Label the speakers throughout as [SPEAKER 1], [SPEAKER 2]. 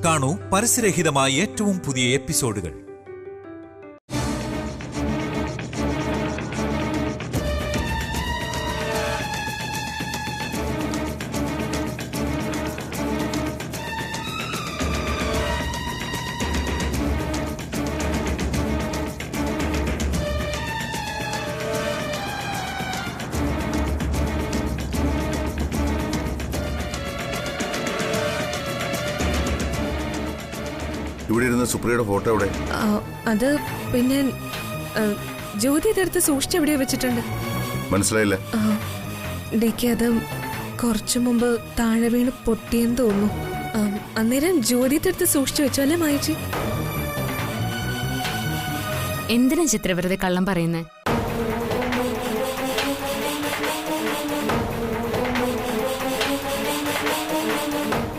[SPEAKER 1] കാണൂ പരസ്യരഹിതമായ ഏറ്റവും പുതിയ എപ്പിസോഡുകൾ.
[SPEAKER 2] ഇവിടെ ഇരുന്ന സുപ്രിയയുടെ ഫോട്ടോ എവിടെ?
[SPEAKER 3] അത് പിന്നെ ജ്യോതി ഇതെടുത്ത് സൂക്ഷിച്ച് എവിടെയോ വെച്ചിട്ടുണ്ട്.
[SPEAKER 2] മനസ്സിലായില്ല.
[SPEAKER 3] ഡിക്ക് അത് കുറച്ചു മുമ്പ് താഴെ വീണ് പൊട്ടിയെന്ന് തോന്നുന്നു. അന്നേരം ജ്യോതി ഇതെടുത്ത് സൂക്ഷിച്ചു വെച്ചോ അല്ലേ മായച്ചി?
[SPEAKER 4] എന്തിനാ ചിത്ര വെറുതെ കള്ളം പറയുന്നേ?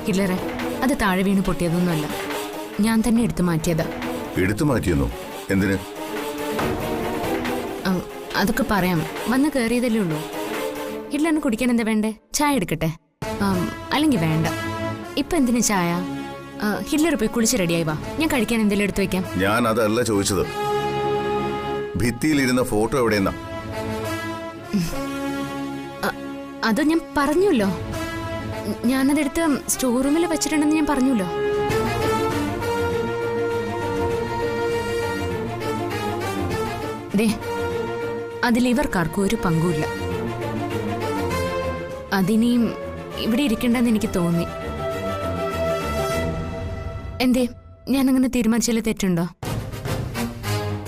[SPEAKER 4] ഹില്ലറെ, അത് താഴെ വീണ് പൊട്ടിയതൊന്നുമല്ല, ഞാൻ തന്നെ എടുത്തു മാറ്റിയതാ.
[SPEAKER 2] എടുത്തു മാറ്റിയെന്നോ? എന്തിന്?
[SPEAKER 4] അതൊക്കെ പറയാം, വന്ന് കയറിയതല്ലേ ഉള്ളൂ. ഹില്ലറിന് കുടിക്കാൻ എന്താ വേണ്ടേ? ചായ എടുക്കട്ടെ? അല്ലെങ്കിൽ വേണ്ട. ഇപ്പൊ എന്തിനാ ചായ? ഹില്ലർ പോയി കുളിച്ച് റെഡിയായി വാ, ഞാൻ കഴിക്കാൻ എന്തെങ്കിലും എടുത്തു വെക്കാം.
[SPEAKER 2] ഞാൻ അതല്ല ചോദിച്ചത്, ഭിത്തിയിലിരുന്ന ഫോട്ടോ എവിടെയെന്നാ?
[SPEAKER 4] അത് ഞാൻ പറഞ്ഞല്ലോ, ഞാനതെടുത്ത് സ്റ്റോർ റൂമിൽ വെച്ചിട്ടുണ്ടെന്ന് ഞാൻ പറഞ്ഞല്ലോ. അതിൽ ഇവർക്കാർക്കും ഒരു പങ്കുമില്ല. അതിനെയും ഇവിടെ ഇരിക്കണ്ടെന്ന് എനിക്ക് തോന്നി. എന്തേ, ഞാനങ്ങനെ തീരുമാനിച്ചാൽ തെറ്റുണ്ടോ?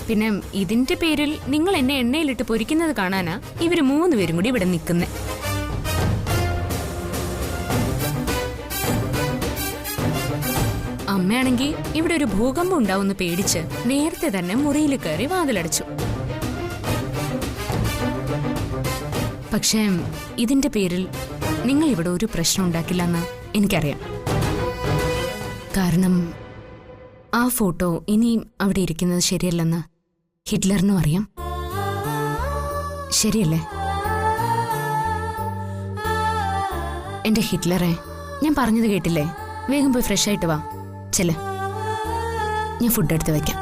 [SPEAKER 4] പിന്നെ ഇതിന്റെ പേരിൽ നിങ്ങൾ എന്നെ എണ്ണയിലിട്ട് പൊരിക്കുന്നത് കാണാനാ ഇവര് 3 പേരും കൂടി ഇവിടെ നിൽക്കുന്നേ. അമ്മയാണെങ്കിൽ ഇവിടെ ഒരു ഭൂകമ്പം ഉണ്ടാവുമെന്ന് പേടിച്ച് നേരത്തെ തന്നെ മുറിയിൽ കയറി വാതിലടച്ചു. പക്ഷേ ഇതിന്റെ പേരിൽ നിങ്ങൾ ഇവിടെ ഒരു പ്രശ്നം ഉണ്ടാക്കില്ലെന്ന് എനിക്കറിയാം. കാരണം ആ ഫോട്ടോ ഇനിയും അവിടെ ഇരിക്കുന്നത് ശരിയല്ലെന്ന് ഹിറ്റ്ലറിനും അറിയാം. ശരിയല്ലേ? എന്റെ ഹിറ്റ്ലറെ, ഞാൻ പറഞ്ഞത് കേട്ടില്ലേ? വേഗം പോയി ഫ്രഷ് ആയിട്ട് വാ. ചെല്ല്, ഞാൻ ഫുഡ് എടുത്ത് വയ്ക്കാം.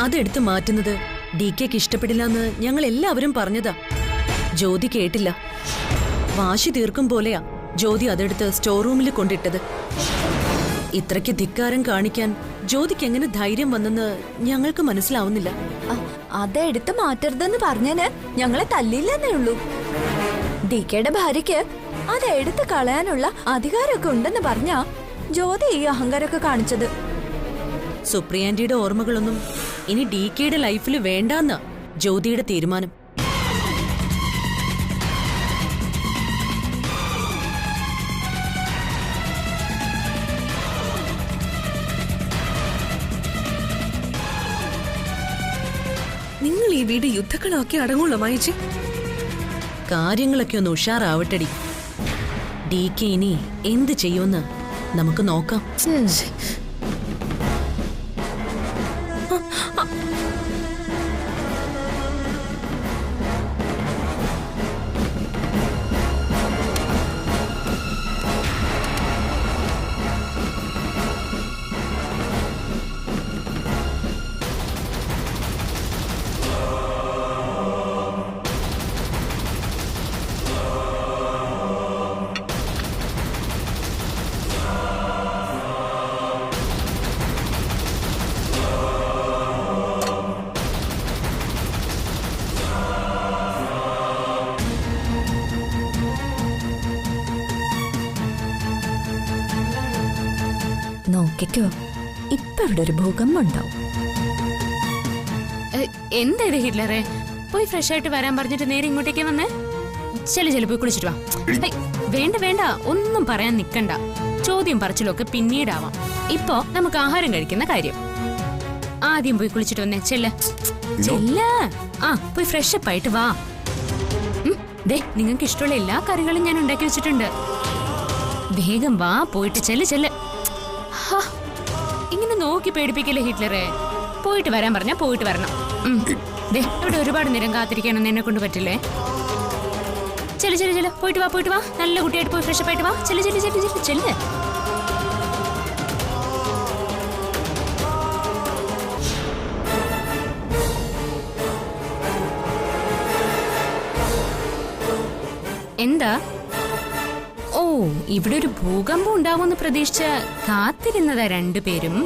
[SPEAKER 5] അതെടുത്ത് മാറ്റുന്നത് ഡികെക്ക് ഇഷ്ടപ്പെടില്ലെന്ന് ഞങ്ങൾ എല്ലാവരും പറഞ്ഞതാ. ജ്യോതി കേട്ടില്ല. വാശി തീർക്കും പോലെയാ ജ്യോതി അതെടുത്ത് സ്റ്റോർ റൂമിൽ കൊണ്ടിട്ടത്. ഇത്രയ്ക്ക് ധിക്കാരം കാണിക്കാൻ ജ്യോതിക്ക് എങ്ങനെ ധൈര്യം വന്നെന്ന് ഞങ്ങൾക്ക് മനസ്സിലാവുന്നില്ല.
[SPEAKER 6] അതെടുത്ത് മാറ്റരുതെന്ന് പറഞ്ഞതിന് ഞങ്ങളെ തല്ലില്ലെന്നേ ഉള്ളൂ. ഡികെയുടെ ഭാര്യയ്ക്ക് അതെടുത്ത് കളയാനുള്ള അധികാരമൊക്കെ ഉണ്ടെന്ന് പറഞ്ഞാ ജ്യോതി ഈ അഹങ്കാരമൊക്കെ കാണിച്ചത്.
[SPEAKER 5] സുപ്രിയാന്റിയുടെ ഓർമ്മകളൊന്നും ഇനി ഡികെയുടെ ലൈഫിൽ വേണ്ടാന്ന ജ്യോതിയുടെ തീരുമാനം.
[SPEAKER 3] നിങ്ങൾ ഈ വീട് യുദ്ധക്കളാക്കി അടങ്ങുള്ളൂ മായച്ചി.
[SPEAKER 5] കാര്യങ്ങളൊക്കെ ഒന്ന് ഉഷാറാവട്ടടി. ഡികെ ഇനി എന്ത് ചെയ്യുമെന്ന് നമുക്ക് നോക്കാം.
[SPEAKER 6] നോക്കിക്കോ, ഇപ്പൊ ഇവിടെ ഒരു ഭൂകമ്പം ഉണ്ടാവും.
[SPEAKER 4] എന്താ ഇത് ഹിറ്റ്ലറെ? പോയി ഫ്രഷ് ആയിട്ട് വരാൻ പറഞ്ഞിട്ട് നേരെ ഇങ്ങോട്ടേക്ക് വന്നേ. ചെല്ലു പോയി കുളിച്ചിട്ട് വാ. വേണ്ട വേണ്ട, ഒന്നും പറയാൻ നിക്കണ്ട. ചോദ്യം പറച്ചിലൊക്കെ പിന്നീടാവാം. ഇപ്പോ നമുക്ക് ആഹാരം കഴിക്കുന്ന കാര്യം. ആദ്യം പോയി കുളിച്ചിട്ട് വന്നേ. ചെല്ല. പോയി ഫ്രഷ് അപ്പ് ആയിട്ട് വാ. നിങ്ങൾക്ക് ഇഷ്ടമുള്ള എല്ലാ കറികളും ഞാൻ ഉണ്ടാക്കി വെച്ചിട്ടുണ്ട്. വേഗം വാ, പോയിട്ട് ചെല്ല്. ഇങ്ങനെ നോക്കി പേടിപ്പിക്കല്ലേ ഹിറ്റ്ലറെ. പോയിട്ട് വരാൻ പറഞ്ഞാ പോയിട്ട് വരണം. ഇവിടെ ഒരുപാട് നേരം കാത്തിരിക്കാനൊന്നും എന്നെ കൊണ്ട് പറ്റില്ലേ. ചെല്ലു ചെല്ലു ചെല്ലു, പോയിട്ട് വാ, നല്ല കുട്ടിയായിട്ട് പോയി ഫ്രഷ് അപ്പ് ആയിട്ട് വാ. ചെല്ലു ചെല്ലു ചെല്ലു ചെല്ലു ചെല്ല്. എന്താ? ഓ, ഇവിടെ ഒരു ഭൂകമ്പം ഉണ്ടാവുമെന്ന് പ്രതീക്ഷിച്ച് കാത്തിരുന്നതാ രണ്ടുപേരും.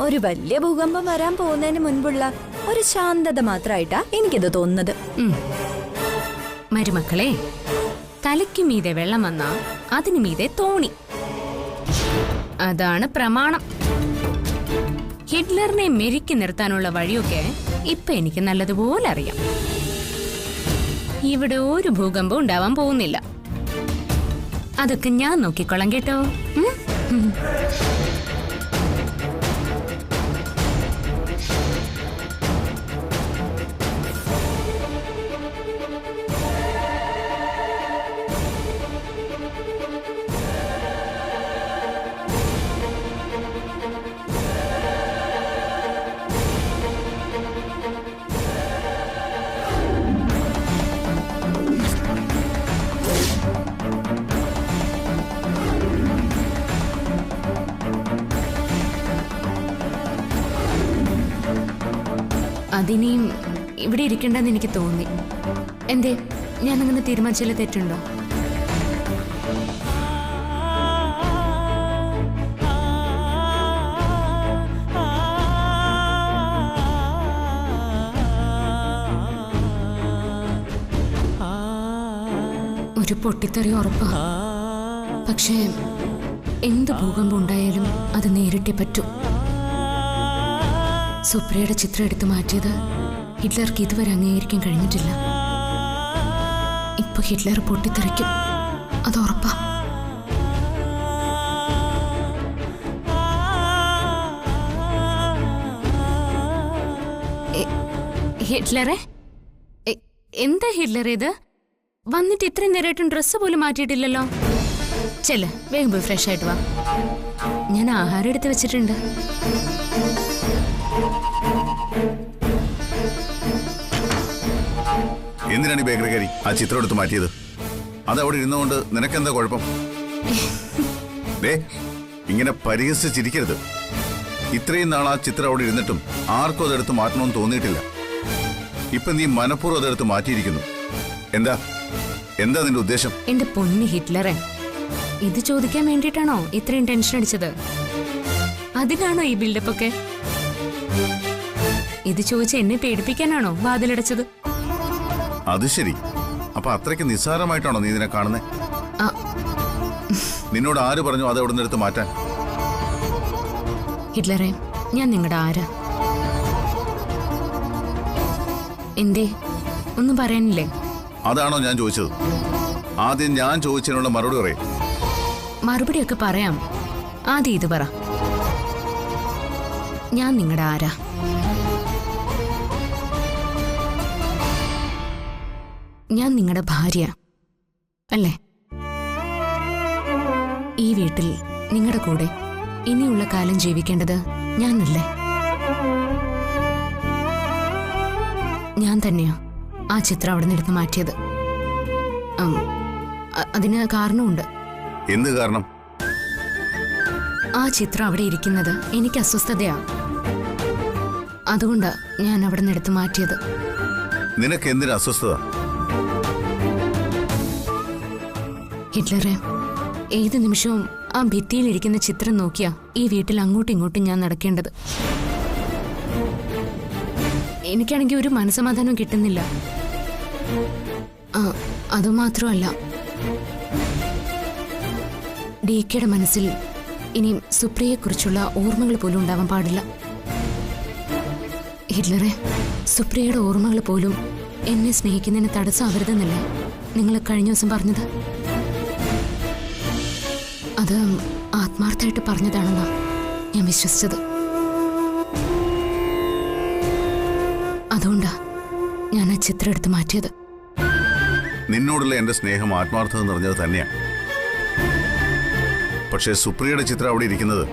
[SPEAKER 6] ഒരു വലിയ ഭൂകമ്പം വരാൻ പോകുന്നതിന് മുൻപുള്ള ഒരു ശാന്തത മാത്രമായിട്ടാ എനിക്കിത് തോന്നുന്നത്.
[SPEAKER 4] മരുമക്കളെ, തലയ്ക്ക് മീതെ വെള്ളം വന്നാ അതിനു മീതെ തോണി. അതാണ് പ്രമാണം. ഹിറ്റ്ലറിനെ മെരുക്കി നിർത്താനുള്ള വഴിയൊക്കെ ഇപ്പൊ എനിക്ക് നല്ലതുപോലെ അറിയാം. ഇവിടെ ഒരു ഭൂകമ്പം ഉണ്ടാവാൻ പോകുന്നില്ല. അതൊക്കെ ഞാൻ നോക്കിക്കൊള്ളാം കേട്ടോ. അതിനെയും ഇവിടെ ഇരിക്കണ്ടെന്ന് എനിക്ക് തോന്നി. എന്തേ, ഞാനങ്ങനെ തീരുമാനിച്ചാൽ തെറ്റുണ്ടോ? ഒരു പൊട്ടിത്തെറി ഉറപ്പാ. പക്ഷേ എന്ത് ഭൂകമ്പം ഉണ്ടായാലും അത് നേരിട്ടേ പറ്റൂ. സുപ്രിയയുടെ ചിത്രം എടുത്തു മാറ്റിയത് ഹിറ്റ്ലർക്ക് ഇതുവരെ അംഗീകരിക്കാൻ കഴിഞ്ഞിട്ടില്ല. ഇപ്പൊ ഹിറ്റ്ലർ പൊട്ടിത്തെറിക്കും, അത് ഉറപ്പാ. ഹിറ്റ്ലറെ, എന്താ ഹിറ്റ്ലർ ഇത്? വന്നിട്ട് ഇത്രയും നേരമായിട്ടും ഡ്രസ്സ് പോലും മാറ്റിയിട്ടില്ലല്ലോ. ചെല്ല്, വേഗം പോയി ഫ്രഷ് ആയിട്ട് വാ. ഞാൻ ആഹാരം എടുത്ത് വെച്ചിട്ടുണ്ട്.
[SPEAKER 2] എന്തിനാണ് ഈ ബേക്കറി കയറി ആ ചിത്രം എടുത്ത് മാറ്റിയത്? അത് അവിടെ ഇരുന്നുകൊണ്ട് നിനക്കെന്താ കുഴപ്പം? ഇങ്ങനെ പരിഹസിച്ച് ചിരിക്കരുത്. ഇത്രയും നാൾ ആ ചിത്രം അവിടെ ഇരുന്നിട്ടും ആർക്കും അതെടുത്ത് മാറ്റണമെന്ന് തോന്നിയിട്ടില്ല. ഇപ്പൊ നീ മനഃപൂർവ്വം അതെടുത്ത് മാറ്റിയിരിക്കുന്നു. എന്താ നിന്റെ ഉദ്ദേശം?
[SPEAKER 4] എന്റെ പൊന്നു ഹിറ്റ്ലറെ, ഇത് ചോദിക്കാൻ വേണ്ടിയിട്ടാണോ ഇത്രയും ടെൻഷൻ അടിച്ചത്? അതിനാണോ ഈ ബിൽഡപ്പ് ഒക്കെ? ഇത് ചോദിച്ച് എന്നെ പേടിപ്പിക്കാനാണോ വാതിലടച്ചത്?
[SPEAKER 2] അത് ശരി. അപ്പൊ അത്രയ്ക്ക് നിസ്സാരമായിട്ടാണോ നീ ഇതിനെ കാണുന്നേ? നിന്നോട് ആര് പറഞ്ഞു അത് അവിടെ നിന്നെടുത്ത് മാറ്റാൻ?
[SPEAKER 4] ഹിറ്റ്ലറെ, ഞാൻ നിങ്ങളുടെ ആരാ? എന്തേ, ഒന്നും പറയാനില്ലേ?
[SPEAKER 2] അതാണോ ഞാൻ ചോദിച്ചത്? ആദ്യം ഞാൻ ചോദിച്ചതിനുള്ള മറുപടി പറയും.
[SPEAKER 4] മറുപടിയൊക്കെ പറയാം. ആദ്യം ഇത് പറ, ഞാൻ നിങ്ങളുടെ ആരാ? ഞാൻ നിങ്ങളുടെ ഭാര്യ അല്ലേ? ഈ വീട്ടിൽ നിങ്ങളുടെ കൂടെ ഇനിയുള്ള കാലം ജീവിക്കേണ്ടത് ഞാനല്ലേ? ഞാൻ തന്നെയാ ആ ചിത്രം അവിടെ നിന്ന് എടുത്ത് മാറ്റിയത്. അതിന് കാരണമുണ്ട്.
[SPEAKER 2] എന്ത് കാരണം?
[SPEAKER 4] ആ ചിത്രം അവിടെ ഇരിക്കുന്നത് എനിക്ക് അസ്വസ്ഥതയാ. അതുകൊണ്ടാ ഞാൻ അവിടെ നിന്ന് എടുത്ത് മാറ്റിയത്.
[SPEAKER 2] നിനക്ക് എന്തിനാ അസ്വസ്ഥത?
[SPEAKER 4] ഹിറ്റ്ലറെ, ഏത് നിമിഷവും ആ ഭിത്തിയിലിരിക്കുന്ന ചിത്രം നോക്കിയാ ഈ വീട്ടിൽ അങ്ങോട്ടും ഇങ്ങോട്ടും ഞാൻ നടക്കേണ്ടത്. എനിക്കാണെങ്കിൽ ഒരു മനസ്സമാധാനം കിട്ടുന്നില്ല. അതുമാത്രമല്ല, ഡികെയുടെ മനസ്സിൽ ഇനിയും സുപ്രിയയെക്കുറിച്ചുള്ള ഓർമ്മകൾ പോലും ഉണ്ടാവാൻ പാടില്ല. ഹിറ്റ്ലറെ, സുപ്രിയയുടെ ഓർമ്മകൾ പോലും എന്നെ സ്നേഹിക്കുന്നതിന് തടസ്സമാവരുതെന്നല്ലേ നിങ്ങൾ കഴിഞ്ഞ ദിവസം പറഞ്ഞത്? അത് ആത്മാർത്ഥമായിട്ട് പറഞ്ഞതാണെന്നാ ഞാൻ വിശ്വസിച്ചത്. അതുകൊണ്ടാ ഞാൻ ആ ചിത്രം എടുത്ത് മാറ്റിയത്.
[SPEAKER 2] നിന്നോടുള്ള എന്റെ സ്നേഹം ആത്മാർത്ഥത നിറഞ്ഞത് തന്നെയാണ്. പക്ഷേ സുപ്രിയയുടെ ചിത്രം അവിടെ ഇരിക്കുന്നത്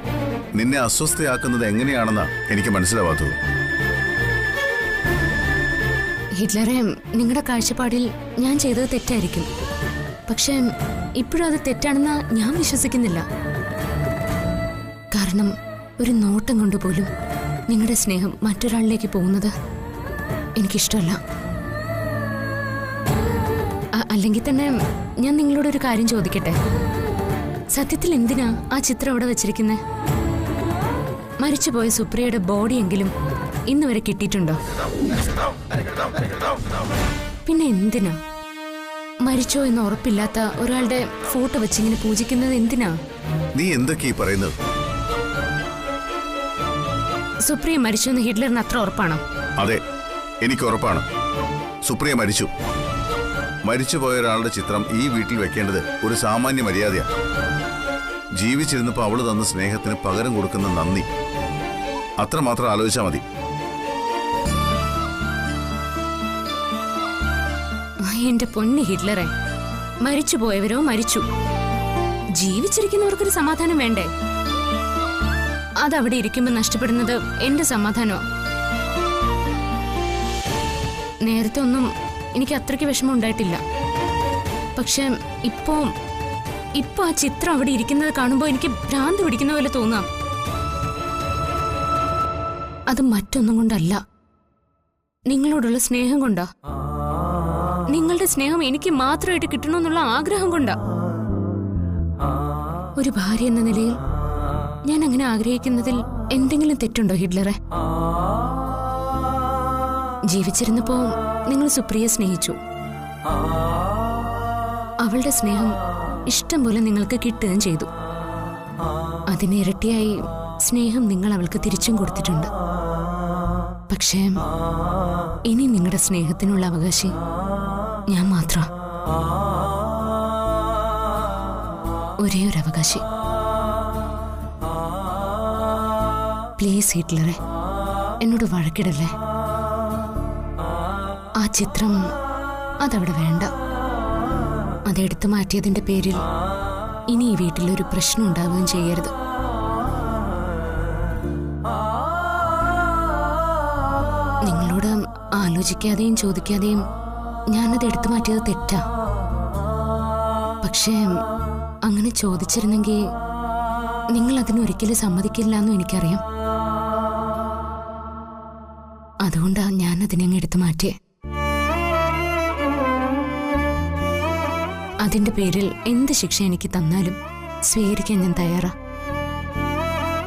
[SPEAKER 2] നിന്നെ അസ്വസ്ഥയാക്കുന്നത് എങ്ങനെയാണെന്നാ എനിക്ക് മനസ്സിലാവാത്തത്.
[SPEAKER 4] ഹിറ്റ്ലറെ, നിങ്ങളുടെ കാഴ്ചപ്പാടിൽ ഞാൻ ചെയ്തത് തെറ്റായിരിക്കും. പക്ഷെ ഇപ്പോഴും അത് തെറ്റാണെന്ന് ഞാൻ വിശ്വസിക്കുന്നില്ല. കാരണം ഒരു നോട്ടം കൊണ്ടുപോലും നിങ്ങളുടെ സ്നേഹം മറ്റൊരാളിലേക്ക് പോകുന്നത് എനിക്കിഷ്ടമല്ല. അല്ലെങ്കിൽ തന്നെ ഞാൻ നിങ്ങളോടൊരു കാര്യം ചോദിക്കട്ടെ. സത്യത്തിൽ എന്തിനാ ആ ചിത്രം അവിടെ വെച്ചിരിക്കുന്നത്? മരിച്ചുപോയ സുപ്രിയയുടെ ബോഡിയെങ്കിലും ഇന്ന് വരെ കിട്ടിയിട്ടുണ്ടോ? പിന്നെ എന്തിനാ മരിച്ചോ എന്ന് ഉറപ്പില്ലാത്ത ഒരാളുടെ ഫോട്ടോ വെച്ചിങ്ങനെ പൂജിക്കുന്നത്? എന്തിനാ?
[SPEAKER 2] നീ എന്തൊക്കെയാ പറയുന്നത്?
[SPEAKER 4] സുപ്രിയ മരിച്ചു എന്ന് ഹിറ്റ്ലറിന് അത്ര ഉറപ്പാണോ?
[SPEAKER 2] അതെ, എനിക്ക് ഉറപ്പാണ്. സുപ്രിയ മരിച്ചു. മരിച്ചുപോയ ഒരാളുടെ ചിത്രം ഈ വീട്ടിൽ വെക്കേണ്ടത് ഒരു സാമാന്യ മര്യാദയാണ്. ജീവിച്ചിരുന്നപ്പോൾ അവള് തന്ന സ്നേഹത്തിന് പകരം കൊടുക്കുന്ന നന്ദി അത്രമാത്രം ആലോചിച്ചാൽ മതി.
[SPEAKER 4] എന്റെ പൊന്നി ഹിറ്റ്ലറെ, മരിച്ചുപോയവരോ മരിച്ചു, ജീവിച്ചിരിക്കുന്നവർക്കൊരു സമാധാനം വേണ്ടേ? അതവിടെ ഇരിക്കുമ്പോൾ നഷ്ടപ്പെടുന്നത് എന്റെ സമാധാനമോ? നേരത്തെ ഒന്നും എനിക്ക് അത്രയ്ക്ക് വിഷമം ഉണ്ടായിട്ടില്ല. പക്ഷെ ഇപ്പോ ആ ചിത്രം അവിടെ ഇരിക്കുന്നത് കാണുമ്പോൾ എനിക്ക് ഭ്രാന്ത് പിടിക്കുന്ന പോലെ തോന്നാം. അത് മറ്റൊന്നും കൊണ്ടല്ല, നിങ്ങളോടുള്ള സ്നേഹം കൊണ്ടാ. നിങ്ങളുടെ സ്നേഹം എനിക്ക് മാത്രമായിട്ട് കിട്ടണമെന്നുള്ള ആഗ്രഹം കൊണ്ടാ. ഒരു ഭാര്യ എന്ന നിലയിൽ ഞാൻ അങ്ങനെ ആഗ്രഹിക്കുന്നതിൽ എന്തെങ്കിലും തെറ്റുണ്ടോ ഹിറ്റ്ലറെ? ജീവിച്ചിരുന്നപ്പോ നിങ്ങൾ സുപ്രിയയെ സ്നേഹിച്ചു. അവളുടെ സ്നേഹം ഇഷ്ടം പോലെ നിങ്ങൾക്ക് കിട്ടുകയും ചെയ്തു. അതിന് ഇരട്ടിയായി സ്നേഹം നിങ്ങൾ അവൾക്ക് തിരിച്ചും കൊടുത്തിട്ടുണ്ട്. പക്ഷേ ഇനി നിങ്ങളുടെ സ്നേഹത്തിനുള്ള അവകാശി ഞാൻ മാത്രം. ഒരേ ഒരു അവകാശി. പ്ലീസ് ഹിറ്റ്ലറെ, എന്നോട് വഴക്കിടല്ലേ. ആ ചിത്രം അതവിടെ വേണ്ട. അതെടുത്തു മാറ്റിയതിന്റെ പേരിൽ ഇനി ഈ വീട്ടിലൊരു പ്രശ്നം ഉണ്ടാവുകയും ചെയ്യരുത്. നിങ്ങളോട് ആലോചിക്കാതെയും ചോദിക്കാതെയും ഞാനത് എടുത്തു മാറ്റിയത് തെറ്റാ. പക്ഷേ അങ്ങനെ ചോദിച്ചിരുന്നെങ്കിൽ നിങ്ങൾ അതിനൊരിക്കലും സമ്മതിക്കില്ല എന്നും എനിക്കറിയാം. അതുകൊണ്ടാ ഞാൻ അതിനെ എടുത്തു മാറ്റിയേ. അതിന്റെ പേരിൽ എന്ത് ശിക്ഷ എനിക്ക് തന്നാലും സ്വീകരിക്കാൻ ഞാൻ തയ്യാറാ.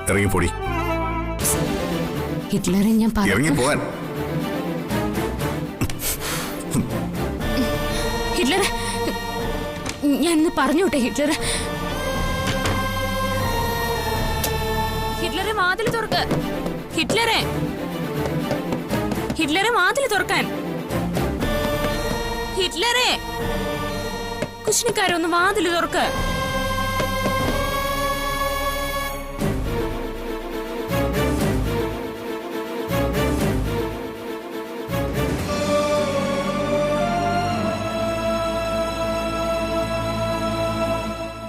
[SPEAKER 2] ഇറങ്ങിപ്പോടി
[SPEAKER 4] ഹിറ്റ്ലറെ. ഞാൻ ഹിറ്റ്ലറെ, ഞാനിന്ന് പറഞ്ഞോട്ടെ ഹിറ്റ്ലറെ. ഹിറ്റ്ലറെ വാതിൽ തുറക്ക്. ഹിറ്റ്ലറെ, ഹിറ്റ്ലറെ വാതിൽ തുറക്കാൻ. ഹിറ്റ്ലറെ, കുശിനിക്കാരൊന്ന് വാതിൽ തുറക്ക്.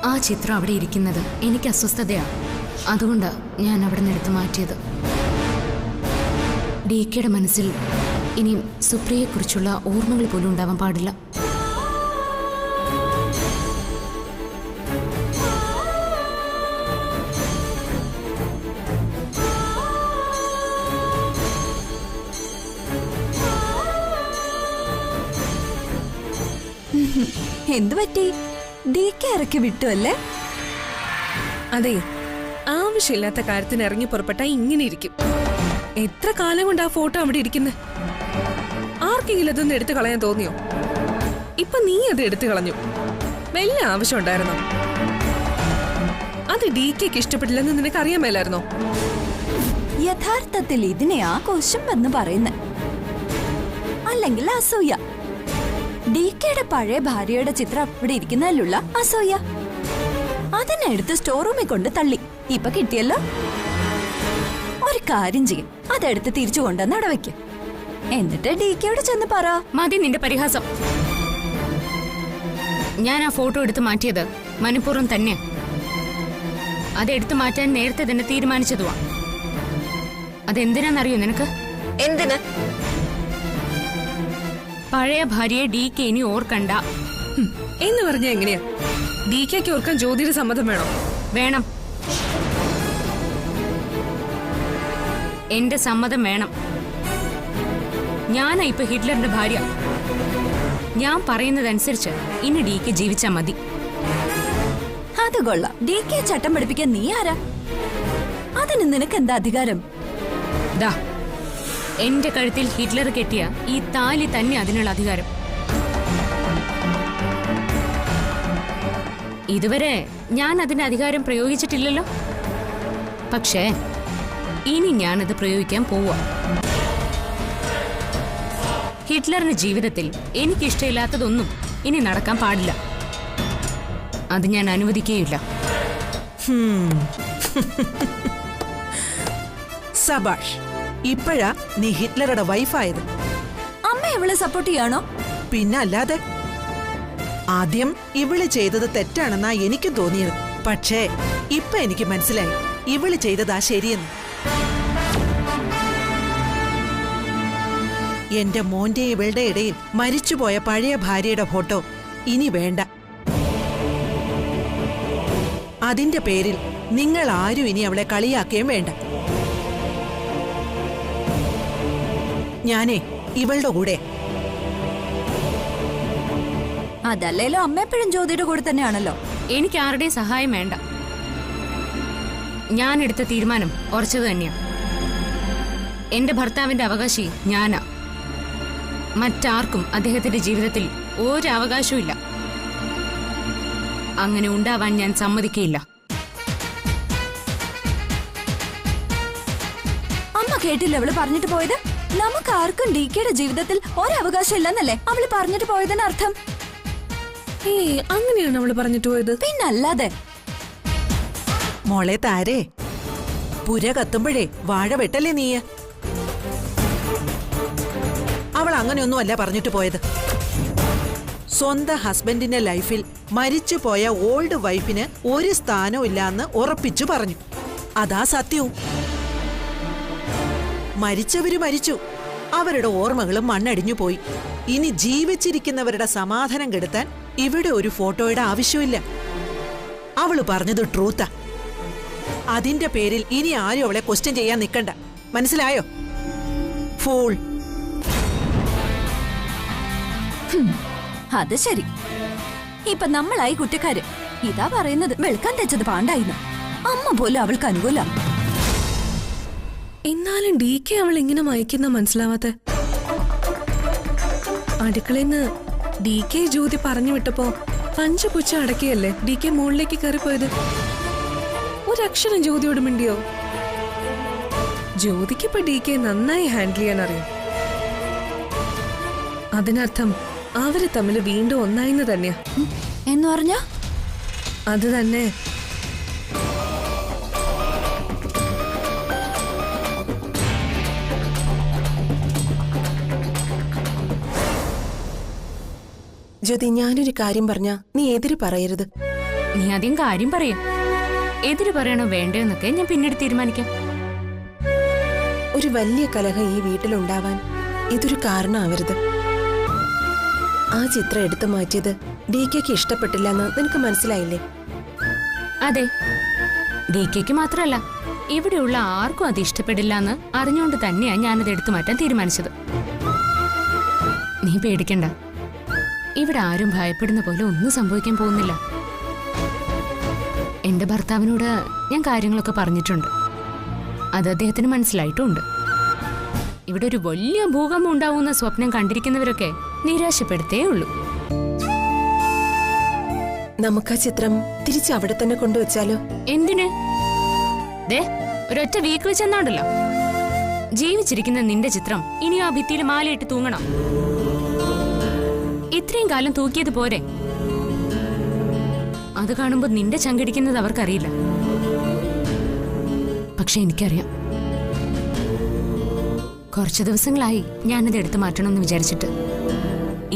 [SPEAKER 4] ആ ചിത്രം അവിടെ ഇരിക്കുന്നത് എനിക്ക് അസ്വസ്ഥതയാണ്. അതുകൊണ്ടാണ് ഞാൻ അവിടെ നിന്ന് എടുത്തു മാറ്റിയത്. DKയുടെ മനസ്സിൽ ഇനി സുപ്രിയയെക്കുറിച്ചുള്ള ഓർമ്മകൾ പോലും ഉണ്ടാവാൻ പാടില്ല.
[SPEAKER 6] എന്തു പറ്റി? DK ഇറക്കി വിട്ടു അല്ലേ?
[SPEAKER 3] അതെ, ആവശ്യമില്ലാത്ത കാര്യത്തിന് ഇറങ്ങി പുറപ്പെട്ട ഇങ്ങനെ ഇരിക്കും. എത്ര കാലം കൊണ്ട് ആ ഫോട്ടോ അവിടെ ഇരിക്കുന്നത്? ആർക്കെങ്കിലും അതൊന്നും എടുത്തു കളയാൻ തോന്നിയോ? ഇപ്പൊ നീ അത് എടുത്തു കളഞ്ഞു. വല്ല ആവശ്യം ഉണ്ടായിരുന്നോ? അത് DKക്ക് ഇഷ്ടപ്പെട്ടില്ലെന്ന് നിനക്ക് അറിയാൻ മേലായിരുന്നോ?
[SPEAKER 6] യഥാർത്ഥത്തിൽ ഇതിനെയാ കുശുമ്പെന്ന് പറയുന്നത്, അല്ലെങ്കിൽ അസൂയ. DKയുടെ പഴയ ഭാര്യയുടെ ചിത്രം അവിടെ ഇരിക്കുന്നതിലുള്ള അസൂയ. അതിനെടുത്ത് സ്റ്റോർ റൂമിൽ കൊണ്ട് തള്ളി. ഇപ്പൊ കിട്ടിയല്ലോ. ഒരു കാര്യം ചെയ്യും, അതെടുത്ത് തിരിച്ചു കൊണ്ടുവന്ന് അടവയ്ക്ക്. എന്നിട്ട് DKയോട് ചെന്ന് പറ.
[SPEAKER 4] മതി നിന്റെ പരിഹാസം. ഞാൻ ആ ഫോട്ടോ എടുത്ത് മാറ്റിയത് മനഃപൂർവ്വം തന്നെ. അതെടുത്തു മാറ്റാൻ നേരത്തെ തന്നെ തീരുമാനിച്ചതുവാ. അതെന്തിനാന്നറിയോ നിനക്ക്?
[SPEAKER 3] എന്തിന്?
[SPEAKER 4] പഴയ ഭാര്യയെ DK ഇനി ഓർക്കണ്ട.
[SPEAKER 3] എന്ന് പറഞ്ഞാ എങ്ങനെയാ? DKക്ക് ഓർക്കാൻ ജ്യോതിയുടെ സമ്മതം വേണോ?
[SPEAKER 4] വേണം. എന്റെ സമ്മതം വേണം. ഞാനാ ഇപ്പൊ ഹിറ്റ്ലറിന്റെ ഭാര്യ. ഞാൻ പറയുന്നതനുസരിച്ച് ഇനി DK ജീവിച്ചാ മതി.
[SPEAKER 6] അത് കൊള്ളാം. DK ചട്ടം പഠിപ്പിക്കാൻ നീ ആരാ? അതിന് നിനക്ക് എന്താ അധികാരം?
[SPEAKER 4] ദാ, എന്റെ കഴുത്തിൽ ഹിറ്റ്ലർ കെട്ടിയ ഈ താലി തന്നെ അതിനുള്ള അധികാരം. ഇതുവരെ ഞാൻ അതിന്റെ അധികാരം പ്രയോഗിച്ചിട്ടില്ലല്ലോ. പക്ഷേ ഇനി ഞാനത് പ്രയോഗിക്കാൻ പോവാ. ഹിറ്റ്ലറിന്റെ ജീവിതത്തിൽ എനിക്കിഷ്ടമില്ലാത്തതൊന്നും ഇനി നടക്കാൻ പാടില്ല. അത് ഞാൻ അനുവദിക്കുകയില്ല.
[SPEAKER 7] സബാഷ്, ഇപ്പോഴാ നീ ഹിറ്റ്ലറുടെ വൈഫായത്.
[SPEAKER 6] അമ്മ ഇവളെ സപ്പോർട്ട് ചെയ്യാണോ?
[SPEAKER 7] പിന്നല്ലാതെ. ആദ്യം ഇവള് ചെയ്തത് തെറ്റാണെന്നാ എനിക്കും തോന്നിയത്. പക്ഷേ ഇപ്പൊ എനിക്ക് മനസ്സിലായി ഇവള് ചെയ്തതാ ശരിയെന്ന്. എന്റെ മോന്റെ ഇവളുടെ ഇടയിൽ മരിച്ചുപോയ പഴയ ഭാര്യയുടെ ഫോട്ടോ ഇനി വേണ്ട. അതിന്റെ പേരിൽ നിങ്ങൾ ആരും ഇനി അവളെ കളിയാക്കുകയും വേണ്ട. ഞാനേ ഇവളുടെ കൂടെ.
[SPEAKER 6] അതല്ലേലോ അമ്മ എപ്പോഴും ജ്യോതിയുടെ കൂടെ തന്നെയാണല്ലോ.
[SPEAKER 4] എനിക്ക് ആരുടെയും സഹായം വേണ്ട. ഞാൻ എടുത്ത തീരുമാനം ഉറച്ചത് തന്നെയാ. എന്റെ ഭർത്താവിന്റെ അവകാശി ഞാനാ. മറ്റാർക്കും അദ്ദേഹത്തിന്റെ ജീവിതത്തിൽ ഒരു അവകാശവും ഇല്ല. അങ്ങനെ ഉണ്ടാവാൻ ഞാൻ സമ്മതിക്കയില്ല.
[SPEAKER 6] അമ്മ കേട്ടില്ല അവള് പറഞ്ഞിട്ട് പോയത്? നമുക്ക് ആർക്കും DKയുടെ ജീവിതത്തിൽ ഒരവകാശം ഇല്ലെന്നല്ലേ അവള് പറഞ്ഞിട്ട് പോയതിനർത്ഥം?
[SPEAKER 3] അങ്ങനെയാണ് അവള് പറഞ്ഞിട്ട് പോയത്.
[SPEAKER 6] പിന്നല്ലാതെ.
[SPEAKER 7] മോളെ താരേ, പുര കത്തുമ്പോഴേ വാഴ വെട്ടല്ലേ നീ? അവൾ അങ്ങനെയൊന്നുമല്ല പറഞ്ഞിട്ട് പോയത്. സ്വന്തം ഹസ്ബൻഡിന്റെ ലൈഫിൽ മരിച്ചുപോയ ഓൾഡ് വൈഫിന് ഒരു സ്ഥാനവും ഇല്ലാന്ന് ഉറപ്പിച്ചു പറഞ്ഞു. അതാ സത്യവും. മരിച്ചവര് മരിച്ചു. അവരുടെ ഓർമ്മകളും മണ്ണടിഞ്ഞു പോയി. ഇനി ജീവിച്ചിരിക്കുന്നവരുടെ സമാധാനം കെടുത്താൻ ഇവിടെ ഒരു ഫോട്ടോയുടെ ആവശ്യമില്ല. അവള് പറഞ്ഞത് ട്രൂത്താ. അതിന്റെ പേരിൽ ഇനി ആരും അവളെ ക്വസ്റ്റ്യൻ ചെയ്യാൻ നിൽക്കണ്ട. മനസ്സിലായോ? ഫൂൾ.
[SPEAKER 6] അത് ശരി. ഇപ്പൊ നമ്മളായി കുറ്റക്കാര്. ഇതാ പറയുന്നത് വെളുക്കാൻ തെച്ചത് പാണ്ടായിന്ന്. അമ്മ പോലും അവൾക്ക് അനുകൂല.
[SPEAKER 3] എന്നാലും DK അവൾ ഇങ്ങനെ മയക്കുന്ന മനസ്സിലാവാത്ത. അടുക്കളയിന്ന് DK ജ്യോതി പറഞ്ഞു വിട്ടപ്പോ പഞ്ചപുച്ച അടക്കിയല്ലേ DK മുകളിലേക്ക് കയറിപ്പോയത്. ഒരക്ഷരം ജ്യോതിയോട് മിണ്ടിയോ? ജ്യോതിക്ക് ഇപ്പൊ DK നന്നായി ഹാൻഡിൽ ചെയ്യാൻ അറിയാം. അതിനർത്ഥം അവര് തമ്മിൽ വീണ്ടും ഒന്നായിന്ന് തന്നെയാ.
[SPEAKER 6] എന്ന് പറഞ്ഞ
[SPEAKER 3] അത് തന്നെ.
[SPEAKER 8] ജ്യോതി, ഞാനൊരു കാര്യം പറഞ്ഞാ നീ എതിര് പറയരുത്.
[SPEAKER 4] നീ ആദ്യം കാര്യം പറയും. എതിര് പറയണോ വേണ്ടോ എന്നൊക്കെ ഞാൻ പിന്നീട് തീരുമാനിക്കാം.
[SPEAKER 8] ഒരു വലിയ കലഹം ഈ വീട്ടിലുണ്ടാവാൻ ഇതൊരു കാരണമാവരുത്. ആ ചിത്രം എടുത്തു മാറ്റിയത് DKക്ക് ഇഷ്ടപ്പെട്ടില്ലെന്ന് നിനക്ക് മനസ്സിലായില്ലേ?
[SPEAKER 4] അതെ, DKക്ക് മാത്രമല്ല ഇവിടെയുള്ള ആർക്കും അത് ഇഷ്ടപ്പെടില്ല എന്ന് അറിഞ്ഞുകൊണ്ട് തന്നെയാ ഞാനത് എടുത്തു മാറ്റാൻ തീരുമാനിച്ചത്. നീ പേടിക്കണ്ട. ഇവിടെ ആരും ഭയപ്പെടുന്ന പോലെ ഒന്നും സംഭവിക്കാൻ പോകുന്നില്ല. എന്റെ ഭർത്താവിനോട് ഞാൻ കാര്യങ്ങളൊക്കെ പറഞ്ഞിട്ടുണ്ട്. അത് അദ്ദേഹത്തിന് മനസ്സിലായിട്ടുമുണ്ട്. ഇവിടെ ഒരു വലിയ ഭൂകമ്പം ഉണ്ടാവുന്ന സ്വപ്നം കണ്ടിരിക്കുന്നവരൊക്കെ നിരാശപ്പെടുത്തേ ഉള്ളൂ.
[SPEAKER 8] നമുക്ക് ആ ചിത്രം തിരിച്ച് അവിടെ തന്നെ കൊണ്ടുവച്ചാലോ?
[SPEAKER 4] എന്തിന്? ദേ, ഒരൊറ്റ വീക്ക് വെച്ചെന്നാണ്ടല്ലോ. ജീവിച്ചിരിക്കുന്ന നിന്റെ ചിത്രം ഇനി ആ ഭിത്തിയിൽ മാലയിട്ട് തൂങ്ങണം. ഇത്രയും കാലം തൂക്കിയത് പോരെ? അത് കാണുമ്പോ നിന്റെ ചങ്കിടിക്കുന്നത് അവർക്കറിയില്ല. പക്ഷെ എനിക്കറിയാം. കുറച്ചു ദിവസങ്ങളായി ഞാനത് എടുത്തു മാറ്റണമെന്ന് വിചാരിച്ചിട്ട്.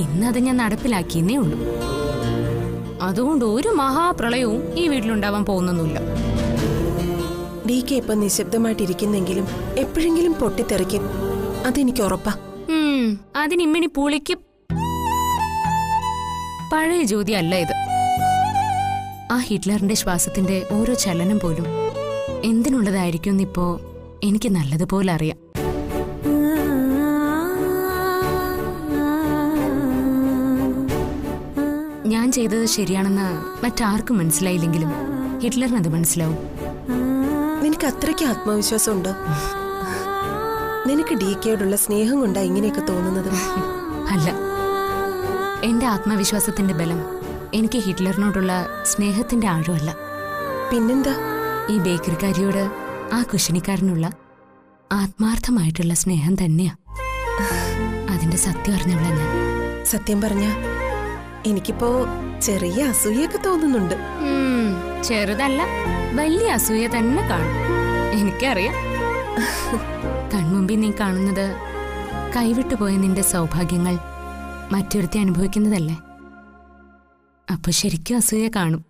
[SPEAKER 4] ഇന്നത് ഞാൻ നടപ്പിലാക്കിയെന്നേ ഉള്ളൂ. അതുകൊണ്ട് ഒരു മഹാപ്രളയവും ഈ വീട്ടിലുണ്ടാവാൻ പോകുന്നൊന്നുമില്ല.
[SPEAKER 8] DK ഇപ്പൊ നിശബ്ദമായിട്ടിരിക്കുന്നെങ്കിലും എപ്പോഴെങ്കിലും പൊട്ടിത്തെറിക്കും. അതെനിക്ക് ഉറപ്പാ.
[SPEAKER 4] അതിനിമ്മിണി പുളിക്കും. പഴയ ജ്യോതി അല്ല ഇത്. ആ ഹിറ്റ്ലറിന്റെ ശ്വാസത്തിന്റെ ഓരോ ചലനം പോലും എന്തിനുള്ളതായിരിക്കും എന്നിപ്പോ എനിക്ക് നല്ലതുപോലെ അറിയാം. ഞാൻ ചെയ്തത് ശരിയാണെന്ന് മറ്റാർക്കും മനസ്സിലായില്ലെങ്കിലും ഹിറ്റ്ലറിനത് മനസ്സിലാവും.
[SPEAKER 8] നിനക്ക് അത്രയ്ക്ക് ആത്മവിശ്വാസമുണ്ടോ? നിനക്ക് DKയോടുള്ള സ്നേഹം കൊണ്ടാ ഇങ്ങനെയൊക്കെ തോന്നുന്നത്?
[SPEAKER 4] അല്ല, എന്റെ ആത്മവിശ്വാസത്തിന്റെ ബലം എനിക്ക് ഹിറ്റ്ലറിനോടുള്ള സ്നേഹത്തിന്റെ ആഴമല്ല.
[SPEAKER 8] പിന്നെന്താ?
[SPEAKER 4] ഈ ബേക്കറിക്കാരിയോട് ആ കുശിനിക്കാരനുള്ള ആത്മാർത്ഥമായിട്ടുള്ള സ്നേഹം തന്നെയാ. അതിന്റെ സത്യം അറിഞ്ഞവളാ ഞാൻ.
[SPEAKER 8] സത്യം പറഞ്ഞ എനിക്കിപ്പോ ചെറിയ അസൂയൊക്കെ തോന്നുന്നുണ്ട്.
[SPEAKER 4] ചെറുതല്ല, വലിയ അസൂയ തന്നെ കാണും. എനിക്കറിയാം. കൺമുമ്പിൽ നീ കാണുന്നത് കൈവിട്ടുപോയ നിന്റെ സൗഭാഗ്യങ്ങൾ മറ്റൊരുത്തി അനുഭവിക്കുന്നതല്ലേ? അപ്പൊ ശരിക്കും അസൂയ കാണും.